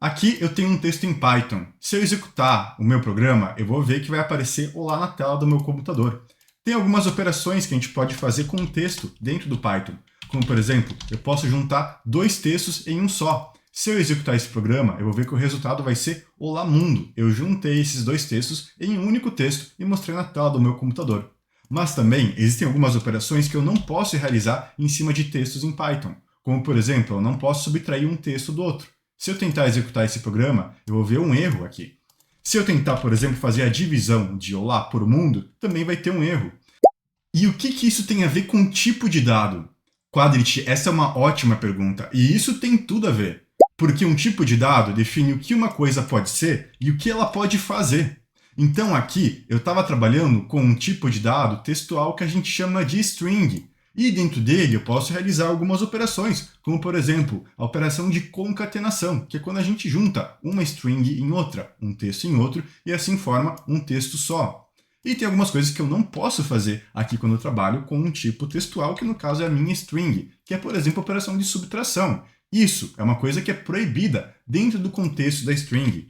Aqui eu tenho um texto em Python. Se eu executar o meu programa, eu vou ver que vai aparecer Olá na tela do meu computador. Tem algumas operações que a gente pode fazer com um texto dentro do Python. Como, por exemplo, eu posso juntar dois textos em um só. Se eu executar esse programa, eu vou ver que o resultado vai ser Olá Mundo. Eu juntei esses dois textos em um único texto e mostrei na tela do meu computador. Mas também existem algumas operações que eu não posso realizar em cima de textos em Python. Como, por exemplo, eu não posso subtrair um texto do outro. Se eu tentar executar esse programa, eu vou ver um erro aqui. Se eu tentar, por exemplo, fazer a divisão de Olá por mundo, também vai ter um erro. E o que isso tem a ver com tipo de dado? Quadrit, essa é uma ótima pergunta, e isso tem tudo a ver. Porque um tipo de dado define o que uma coisa pode ser e o que ela pode fazer. Então aqui eu estava trabalhando com um tipo de dado textual que a gente chama de string. E dentro dele eu posso realizar algumas operações, como por exemplo, a operação de concatenação, que é quando a gente junta uma string em outra, um texto em outro, e assim forma um texto só. E tem algumas coisas que eu não posso fazer aqui quando eu trabalho com um tipo textual, que no caso é a minha string, que é, por exemplo, a operação de subtração. Isso é uma coisa que é proibida dentro do contexto da string.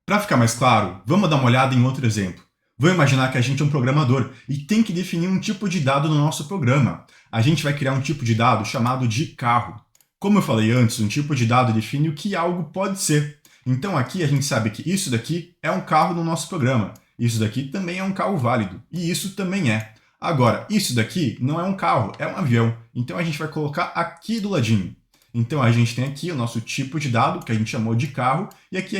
Para ficar mais claro, vamos dar uma olhada em outro exemplo. Vamos imaginar que a gente é um programador e tem que definir um tipo de dado no nosso programa. A gente vai criar um tipo de dado chamado de carro. Como eu falei antes, um tipo de dado define o que algo pode ser. Então aqui a gente sabe que isso daqui é um carro no nosso programa. Isso daqui também é um carro válido. E isso também é. Agora, isso daqui não é um carro, é um avião. Então a gente vai colocar aqui do ladinho. Então a gente tem aqui o nosso tipo de dado, que a gente chamou de carro, e aqui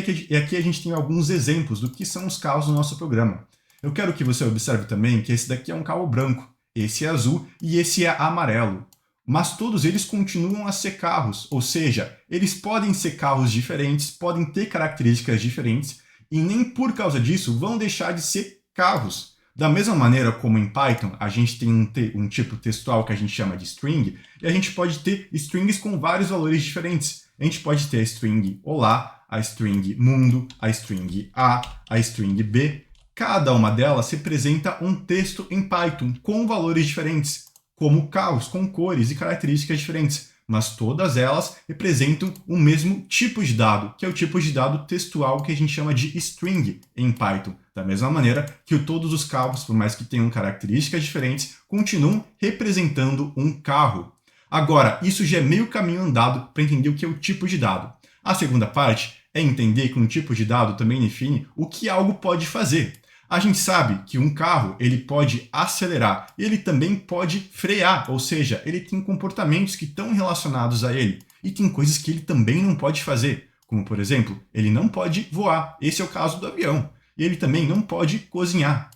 a gente tem alguns exemplos do que são os carros no nosso programa. Eu quero que você observe também que esse daqui é um carro branco, esse é azul e esse é amarelo. Mas todos eles continuam a ser carros, ou seja, eles podem ser carros diferentes, podem ter características diferentes, e nem por causa disso vão deixar de ser carros. Da mesma maneira como em Python, a gente tem um tipo textual que a gente chama de string, e a gente pode ter strings com vários valores diferentes. A gente pode ter a string olá, a string mundo, a string a string b. Cada uma delas representa um texto em Python com valores diferentes, como carros com cores e características diferentes. Mas todas elas representam o mesmo tipo de dado, que é o tipo de dado textual que a gente chama de string em Python. Da mesma maneira que todos os carros, por mais que tenham características diferentes, continuam representando um carro. Agora, isso já é meio caminho andado para entender o que é o tipo de dado. A segunda parte é entender que um tipo de dado também define o que algo pode fazer. A gente sabe que um carro ele pode acelerar e ele também pode frear, ou seja, ele tem comportamentos que estão relacionados a ele. E tem coisas que ele também não pode fazer, como por exemplo, ele não pode voar, esse é o caso do avião. E ele também não pode cozinhar.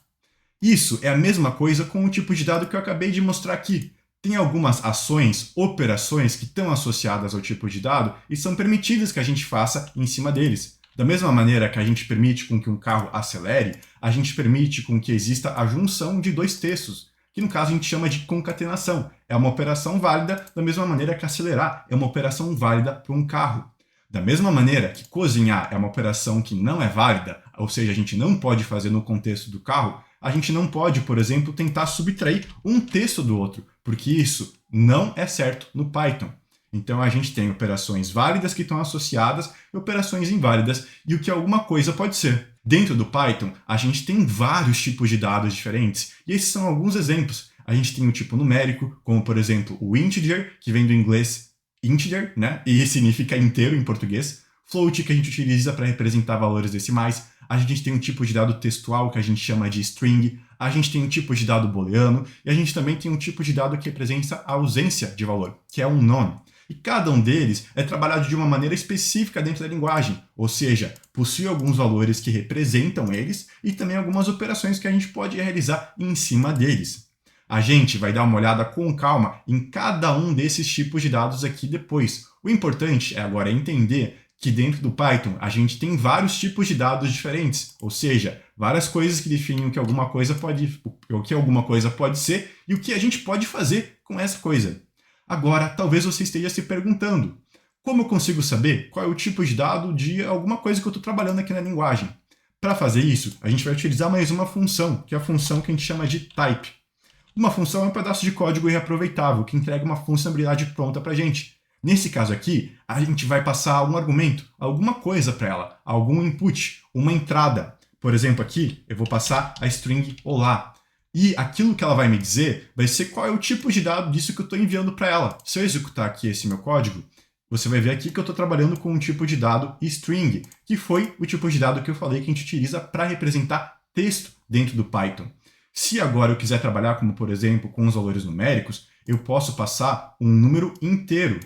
Isso é a mesma coisa com o tipo de dado que eu acabei de mostrar aqui. Tem algumas ações, operações que estão associadas ao tipo de dado e são permitidas que a gente faça em cima deles. Da mesma maneira que a gente permite com que um carro acelere, a gente permite com que exista a junção de dois textos, que no caso a gente chama de concatenação. É uma operação válida da mesma maneira que acelerar é uma operação válida para um carro. Da mesma maneira que cozinhar é uma operação que não é válida, ou seja, a gente não pode fazer no contexto do carro, a gente não pode, por exemplo, tentar subtrair um texto do outro, porque isso não é certo no Python. Então a gente tem operações válidas que estão associadas e operações inválidas e o que alguma coisa pode ser. Dentro do Python, a gente tem vários tipos de dados diferentes e esses são alguns exemplos. A gente tem o tipo numérico, como por exemplo o integer, que vem do inglês integer, né? E significa inteiro em português. Float, que a gente utiliza para representar valores decimais. A gente tem um tipo de dado textual que a gente chama de string. A gente tem um tipo de dado booleano. E a gente também tem um tipo de dado que representa a ausência de valor, que é um none. E cada um deles é trabalhado de uma maneira específica dentro da linguagem, ou seja, possui alguns valores que representam eles e também algumas operações que a gente pode realizar em cima deles. A gente vai dar uma olhada com calma em cada um desses tipos de dados aqui depois. O importante é agora entender que dentro do Python a gente tem vários tipos de dados diferentes, ou seja, várias coisas que definem o que alguma coisa pode ser e o que a gente pode fazer com essa coisa. Agora, talvez você esteja se perguntando, como eu consigo saber qual é o tipo de dado de alguma coisa que eu estou trabalhando aqui na linguagem? Para fazer isso, a gente vai utilizar mais uma função, que é a função que a gente chama de type. Uma função é um pedaço de código reaproveitável, que entrega uma funcionalidade pronta para a gente. Nesse caso aqui, a gente vai passar um argumento, alguma coisa para ela, algum input, uma entrada. Por exemplo, aqui eu vou passar a string olá. E aquilo que ela vai me dizer vai ser qual é o tipo de dado disso que eu estou enviando para ela. Se eu executar aqui esse meu código, você vai ver aqui que eu estou trabalhando com um tipo de dado string, que foi o tipo de dado que eu falei que a gente utiliza para representar texto dentro do Python. Se agora eu quiser trabalhar, como por exemplo, com os valores numéricos, eu posso passar um número inteiro.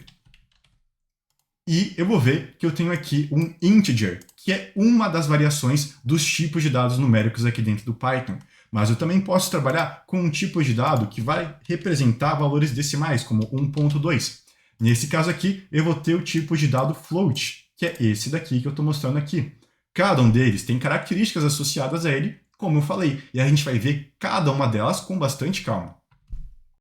E eu vou ver que eu tenho aqui um integer, que é uma das variações dos tipos de dados numéricos aqui dentro do Python. Mas eu também posso trabalhar com um tipo de dado que vai representar valores decimais, como 1.2. Nesse caso aqui, eu vou ter o tipo de dado float, que é esse daqui que eu estou mostrando aqui. Cada um deles tem características associadas a ele, como eu falei, e a gente vai ver cada uma delas com bastante calma.